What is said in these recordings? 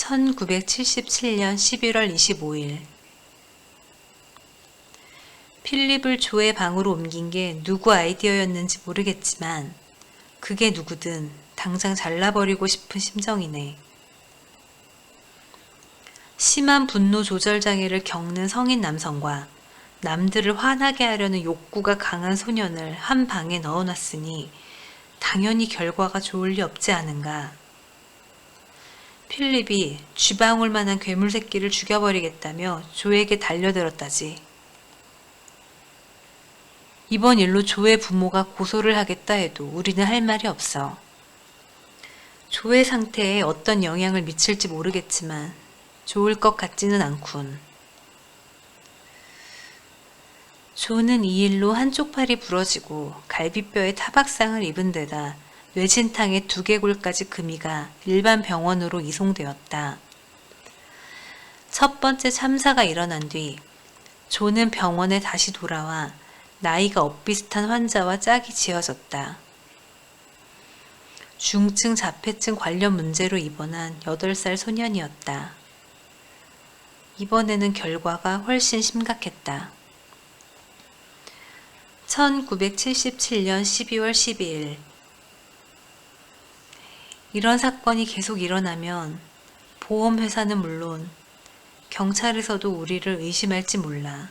1977년 11월 25일 필립을 조의 방으로 옮긴 게 누구 아이디어였는지 모르겠지만 그게 누구든 당장 잘라버리고 싶은 심정이네. 심한 분노 조절 장애를 겪는 성인 남성과 남들을 화나게 하려는 욕구가 강한 소년을 한 방에 넣어놨으니 당연히 결과가 좋을 리 없지 않은가. 필립이 쥐방울만한 괴물 새끼를 죽여버리겠다며 조에게 달려들었다지. 이번 일로 조의 부모가 고소를 하겠다 해도 우리는 할 말이 없어. 조의 상태에 어떤 영향을 미칠지 모르겠지만 좋을 것 같지는 않군. 조는 이 일로 한쪽 팔이 부러지고 갈비뼈에 타박상을 입은 데다 뇌진탕에 두개골까지 금이가 일반 병원으로 이송되었다. 첫 번째 참사가 일어난 뒤 조는 병원에 다시 돌아와 나이가 엇비슷한 환자와 짝이 지어졌다. 중증 자폐증 관련 문제로 입원한 8살 소년이었다. 이번에는 결과가 훨씬 심각했다. 1977년 12월 12일 이런 사건이 계속 일어나면 보험회사는 물론 경찰에서도 우리를 의심할지 몰라.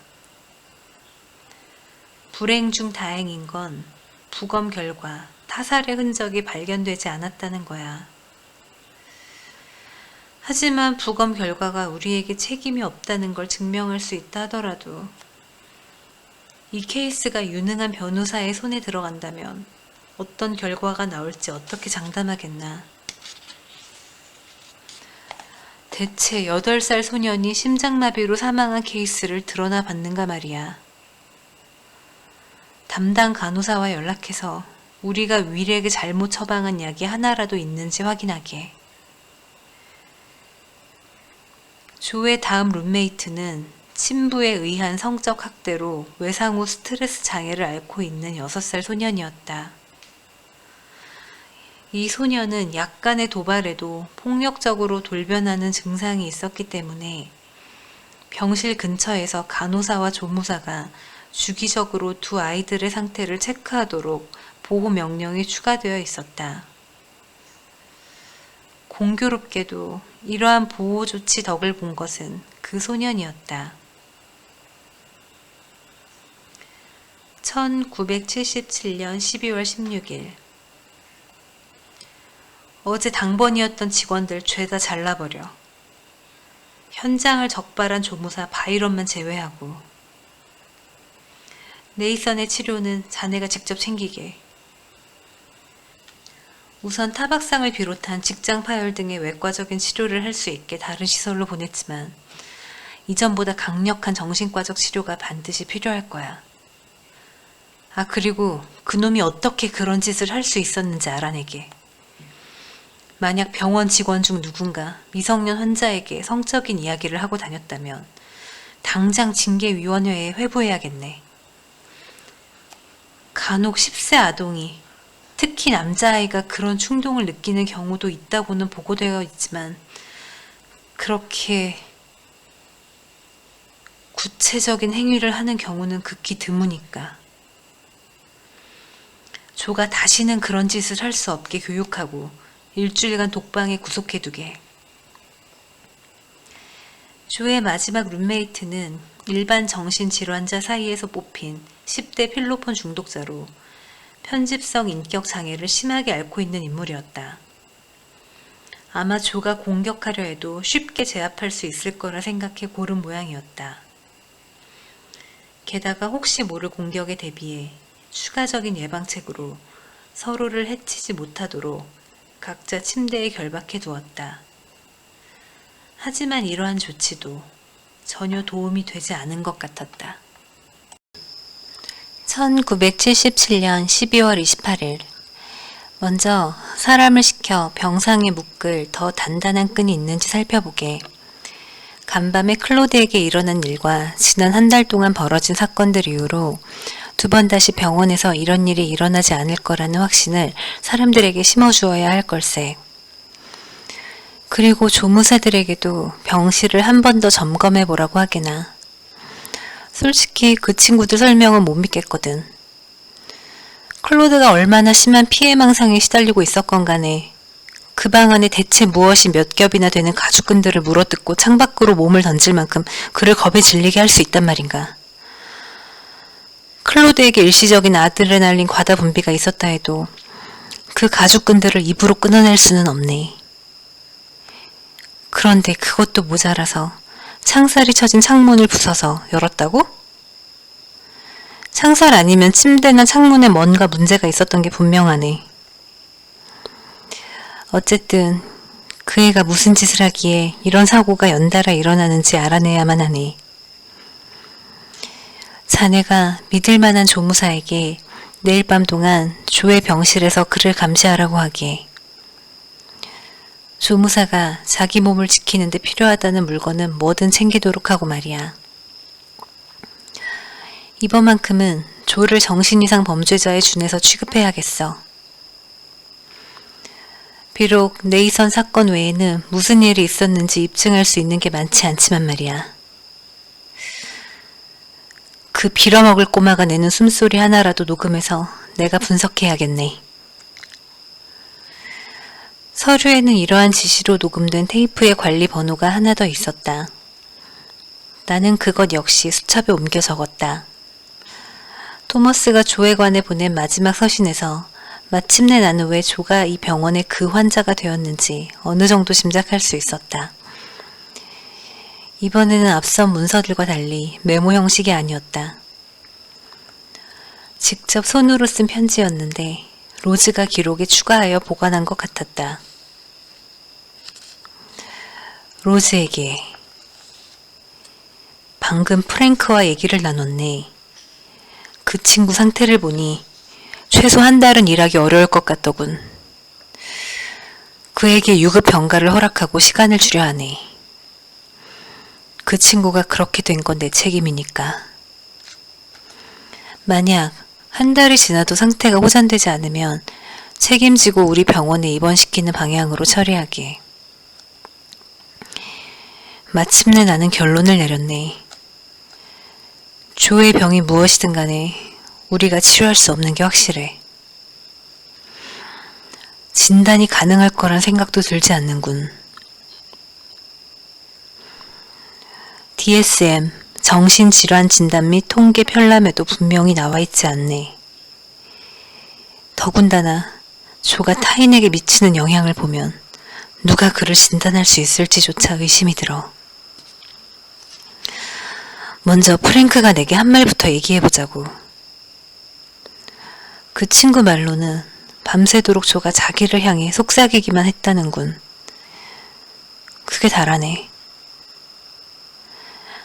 불행 중 다행인 건 부검 결과 타살의 흔적이 발견되지 않았다는 거야. 하지만 부검 결과가 우리에게 책임이 없다는 걸 증명할 수 있다 하더라도 이 케이스가 유능한 변호사의 손에 들어간다면 어떤 결과가 나올지 어떻게 장담하겠나. 대체 8살 소년이 심장마비로 사망한 케이스를 드러나 봤는가 말이야. 담당 간호사와 연락해서 우리가 윌에게 잘못 처방한 약이 하나라도 있는지 확인하게. 조의 다음 룸메이트는 친부에 의한 성적 학대로 외상 후 스트레스 장애를 앓고 있는 6살 소년이었다. 이 소년은 약간의 도발에도 폭력적으로 돌변하는 증상이 있었기 때문에 병실 근처에서 간호사와 조무사가 주기적으로 두 아이들의 상태를 체크하도록 보호 명령이 추가되어 있었다. 공교롭게도 이러한 보호 조치 덕을 본 것은 그 소년이었다. 1977년 12월 16일 어제 당번이었던 직원들 죄다 잘라버려. 현장을 적발한 조무사 바이런만 제외하고. 네이선의 치료는 자네가 직접 챙기게. 우선 타박상을 비롯한 직장 파열 등의 외과적인 치료를 할 수 있게 다른 시설로 보냈지만 이전보다 강력한 정신과적 치료가 반드시 필요할 거야. 아, 그리고 그놈이 어떻게 그런 짓을 할 수 있었는지 알아내게. 만약 병원 직원 중 누군가 미성년 환자에게 성적인 이야기를 하고 다녔다면 당장 징계위원회에 회부해야겠네. 간혹 10세 아동이, 특히 남자아이가 그런 충동을 느끼는 경우도 있다고는 보고되어 있지만 그렇게 구체적인 행위를 하는 경우는 극히 드무니까. 조가 다시는 그런 짓을 할 수 없게 교육하고 일주일간 독방에 구속해두게. 조의 마지막 룸메이트는 일반 정신질환자 사이에서 뽑힌 10대 필로폰 중독자로 편집성 인격 장애를 심하게 앓고 있는 인물이었다. 아마 조가 공격하려 해도 쉽게 제압할 수 있을 거라 생각해 고른 모양이었다. 게다가 혹시 모를 공격에 대비해 추가적인 예방책으로 서로를 해치지 못하도록 각자 침대에 결박해 두었다. 하지만 이러한 조치도 전혀 도움이 되지 않은 것 같았다. 1977년 12월 28일 먼저 사람을 시켜 병상에 묶을 더 단단한 끈이 있는지 살펴보게. 간밤에 클로드에게 일어난 일과 지난 한 달 동안 벌어진 사건들 이후로 2번 다시 병원에서 이런 일이 일어나지 않을 거라는 확신을 사람들에게 심어주어야 할 걸세. 그리고 조무사들에게도 병실을 한 번 더 점검해 보라고 하게나. 솔직히 그 친구들 설명은 못 믿겠거든. 클로드가 얼마나 심한 피해망상에 시달리고 있었건 간에 그 방 안에 대체 무엇이 몇 겹이나 되는 가죽끈들을 물어뜯고 창밖으로 몸을 던질 만큼 그를 겁에 질리게 할 수 있단 말인가. 클로드에게 일시적인 아드레날린 과다 분비가 있었다 해도 그 가죽끈들을 입으로 끊어낼 수는 없네. 그런데 그것도 모자라서 창살이 쳐진 창문을 부숴서 열었다고? 창살 아니면 침대나 창문에 뭔가 문제가 있었던 게 분명하네. 어쨌든 그 애가 무슨 짓을 하기에 이런 사고가 연달아 일어나는지 알아내야만 하네. 자네가 믿을 만한 조무사에게 내일 밤 동안 조의 병실에서 그를 감시하라고 하기에 조무사가 자기 몸을 지키는데 필요하다는 물건은 뭐든 챙기도록 하고 말이야. 이번만큼은 조를 정신 이상 범죄자에 준해서 취급해야겠어. 비록 네이선 사건 외에는 무슨 일이 있었는지 입증할 수 있는 게 많지 않지만 말이야. 그 빌어먹을 꼬마가 내는 숨소리 하나라도 녹음해서 내가 분석해야겠네. 서류에는 이러한 지시로 녹음된 테이프의 관리 번호가 하나 더 있었다. 나는 그것 역시 수첩에 옮겨 적었다. 토머스가 조에 관해 보낸 마지막 서신에서 마침내 나는 왜 조가 이 병원의 그 환자가 되었는지 어느 정도 짐작할 수 있었다. 이번에는 앞선 문서들과 달리 메모 형식이 아니었다. 직접 손으로 쓴 편지였는데 로즈가 기록에 추가하여 보관한 것 같았다. 로즈에게 방금 프랭크와 얘기를 나눴네. 그 친구 상태를 보니 최소 한 달은 일하기 어려울 것 같더군. 그에게 유급 병가를 허락하고 시간을 주려 하네. 그 친구가 그렇게 된 건 내 책임이니까. 만약 한 달이 지나도 상태가 호전되지 않으면 책임지고 우리 병원에 입원시키는 방향으로 처리하게. 마침내 나는 결론을 내렸네. 조의 병이 무엇이든 간에 우리가 치료할 수 없는 게 확실해. 진단이 가능할 거란 생각도 들지 않는군. DSM, 정신질환 진단 및 통계 편람에도 분명히 나와 있지 않네. 더군다나 조가 타인에게 미치는 영향을 보면 누가 그를 진단할 수 있을지조차 의심이 들어. 먼저 프랭크가 내게 한 말부터 얘기해보자고. 그 친구 말로는 밤새도록 조가 자기를 향해 속삭이기만 했다는군. 그게 다라네.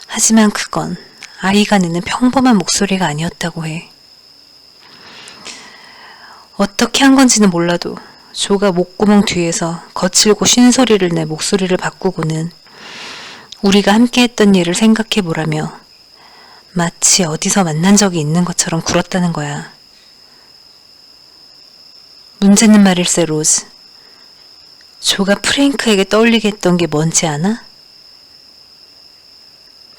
하지만 그건 아이가 내는 평범한 목소리가 아니었다고 해. 어떻게 한 건지는 몰라도 조가 목구멍 뒤에서 거칠고 쉰 소리를 내 목소리를 바꾸고는 우리가 함께 했던 일을 생각해보라며 마치 어디서 만난 적이 있는 것처럼 굴었다는 거야. 문제는 말일세, 로즈. 조가 프랭크에게 떠올리게 했던 게 뭔지 아나?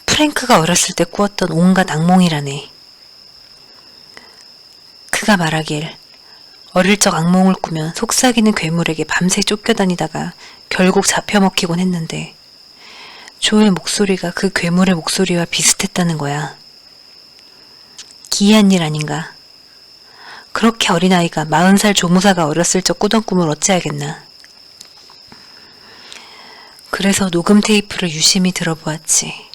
프랭크가 어렸을 때 꾸었던 온갖 악몽이라네. 그가 말하길 어릴 적 악몽을 꾸면 속삭이는 괴물에게 밤새 쫓겨다니다가 결국 잡혀먹히곤 했는데 조의 목소리가 그 괴물의 목소리와 비슷했다는 거야. 기이한 일 아닌가? 그렇게 어린아이가 40살 조무사가 어렸을 적 꾸던 꿈을 어찌하겠나. 그래서 녹음 테이프를 유심히 들어보았지.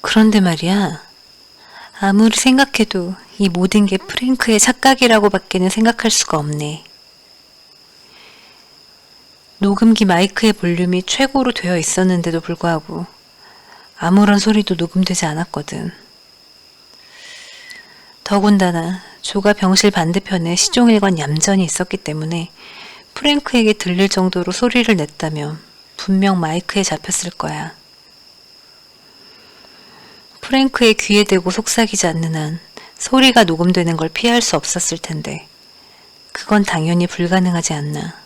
그런데 말이야, 아무리 생각해도 이 모든 게 프랭크의 착각이라고 밖에는 생각할 수가 없네. 녹음기 마이크의 볼륨이 최고로 되어 있었는데도 불구하고 아무런 소리도 녹음되지 않았거든. 더군다나 조가 병실 반대편에 시종일관 얌전히 있었기 때문에 프랭크에게 들릴 정도로 소리를 냈다면 분명 마이크에 잡혔을 거야. 프랭크의 귀에 대고 속삭이지 않는 한 소리가 녹음되는 걸 피할 수 없었을 텐데 그건 당연히 불가능하지 않나.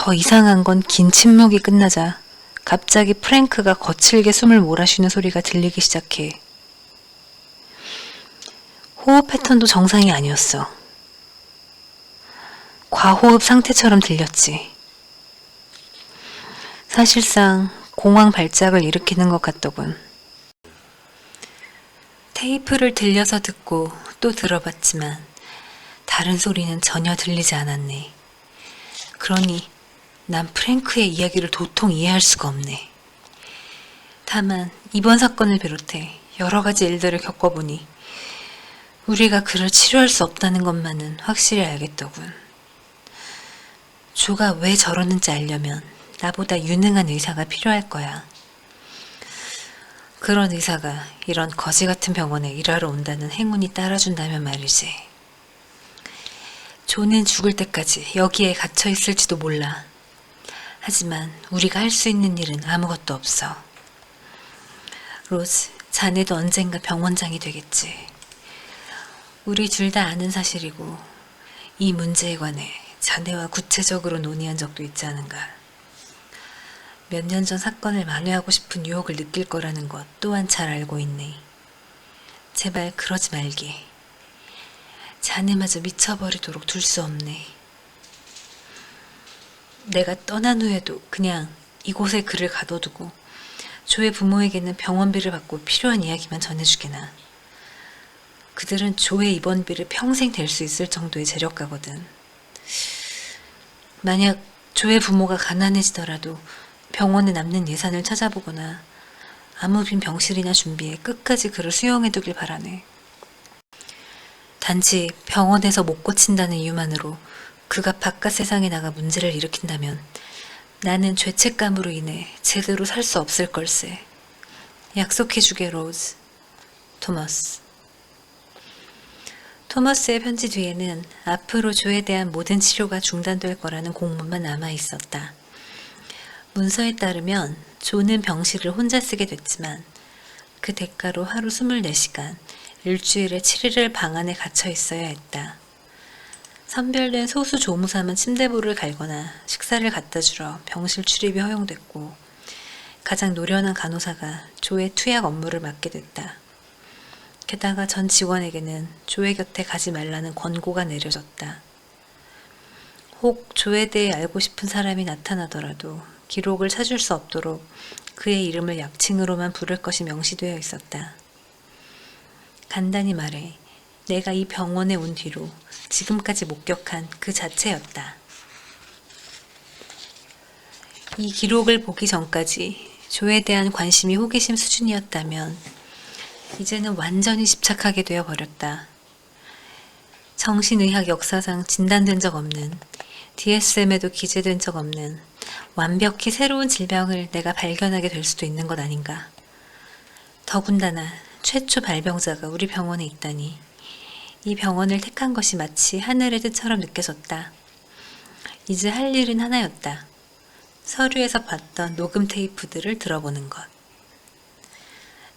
더 이상한 건 긴 침묵이 끝나자 갑자기 프랭크가 거칠게 숨을 몰아쉬는 소리가 들리기 시작해. 호흡 패턴도 정상이 아니었어. 과호흡 상태처럼 들렸지. 사실상 공황 발작을 일으키는 것 같더군. 테이프를 들려서 듣고 또 들어봤지만 다른 소리는 전혀 들리지 않았네. 그러니 난 프랭크의 이야기를 도통 이해할 수가 없네. 다만 이번 사건을 비롯해 여러 가지 일들을 겪어보니 우리가 그를 치료할 수 없다는 것만은 확실히 알겠더군. 조가 왜 저러는지 알려면 나보다 유능한 의사가 필요할 거야. 그런 의사가 이런 거지 같은 병원에 일하러 온다는 행운이 따라준다면 말이지. 조는 죽을 때까지 여기에 갇혀 있을지도 몰라. 하지만 우리가 할 수 있는 일은 아무것도 없어. 로즈, 자네도 언젠가 병원장이 되겠지. 우리 둘 다 아는 사실이고 이 문제에 관해 자네와 구체적으로 논의한 적도 있지 않은가. 몇 년 전 사건을 만회하고 싶은 유혹을 느낄 거라는 것 또한 잘 알고 있네. 제발 그러지 말게. 자네마저 미쳐버리도록 둘 수 없네. 내가 떠난 후에도 그냥 이곳에 그를 가둬두고 조의 부모에게는 병원비를 받고 필요한 이야기만 전해주게나. 그들은 조의 입원비를 평생 댈 수 있을 정도의 재력가거든. 만약 조의 부모가 가난해지더라도 병원에 남는 예산을 찾아보거나 아무 빈 병실이나 준비해 끝까지 그를 수용해두길 바라네. 단지 병원에서 못 고친다는 이유만으로 그가 바깥 세상에 나가 문제를 일으킨다면 나는 죄책감으로 인해 제대로 살 수 없을 걸세. 약속해주게, 로즈. 토머스. 토머스의 편지 뒤에는 앞으로 조에 대한 모든 치료가 중단될 거라는 공문만 남아 있었다. 문서에 따르면 조는 병실을 혼자 쓰게 됐지만 그 대가로 하루 24시간, 일주일에 7일을 방 안에 갇혀 있어야 했다. 선별된 소수 조무사만 침대부를 갈거나 식사를 갖다 주러 병실 출입이 허용됐고 가장 노련한 간호사가 조의 투약 업무를 맡게 됐다. 게다가 전 직원에게는 조의 곁에 가지 말라는 권고가 내려졌다. 혹 조에 대해 알고 싶은 사람이 나타나더라도 기록을 찾을 수 없도록 그의 이름을 약칭으로만 부를 것이 명시되어 있었다. 간단히 말해 내가 이 병원에 온 뒤로 지금까지 목격한 그 자체였다. 이 기록을 보기 전까지 조에 대한 관심이 호기심 수준이었다면 이제는 완전히 집착하게 되어 버렸다. 정신의학 역사상 진단된 적 없는, DSM에도 기재된 적 없는 완벽히 새로운 질병을 내가 발견하게 될 수도 있는 것 아닌가. 더군다나 최초 발병자가 우리 병원에 있다니 이 병원을 택한 것이 마치 하늘의 뜻처럼 느껴졌다. 이제 할 일은 하나였다. 서류에서 봤던 녹음 테이프들을 들어보는 것.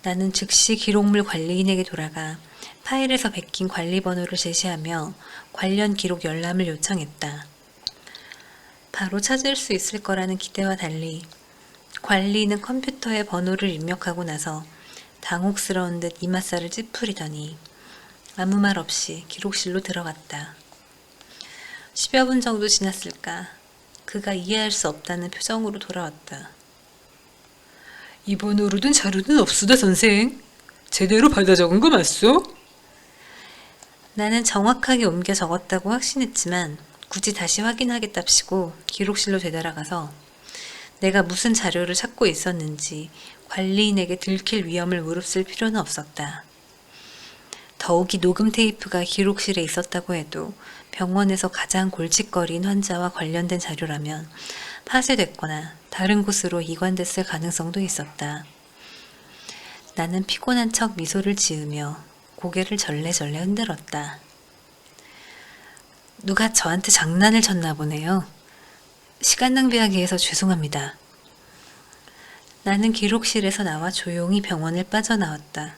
나는 즉시 기록물 관리인에게 돌아가 파일에서 베낀 관리번호를 제시하며 관련 기록 열람을 요청했다. 바로 찾을 수 있을 거라는 기대와 달리 관리인은 컴퓨터에 번호를 입력하고 나서 당혹스러운 듯 이맛살을 찌푸리더니 아무 말 없이 기록실로 들어갔다. 10여 분 정도 지났을까 그가 이해할 수 없다는 표정으로 돌아왔다. 이번호로 든 자료는 없수다, 선생. 제대로 받아 적은 거 맞소? 나는 정확하게 옮겨 적었다고 확신했지만 굳이 다시 확인하겠답시고 기록실로 되돌아가서 내가 무슨 자료를 찾고 있었는지 관리인에게 들킬 위험을 무릅쓸 필요는 없었다. 더욱이 녹음 테이프가 기록실에 있었다고 해도 병원에서 가장 골칫거리인 환자와 관련된 자료라면 파쇄됐거나 다른 곳으로 이관됐을 가능성도 있었다. 나는 피곤한 척 미소를 지으며 고개를 절레절레 흔들었다. 누가 저한테 장난을 쳤나 보네요. 시간 낭비하게 해서 죄송합니다. 나는 기록실에서 나와 조용히 병원을 빠져나왔다.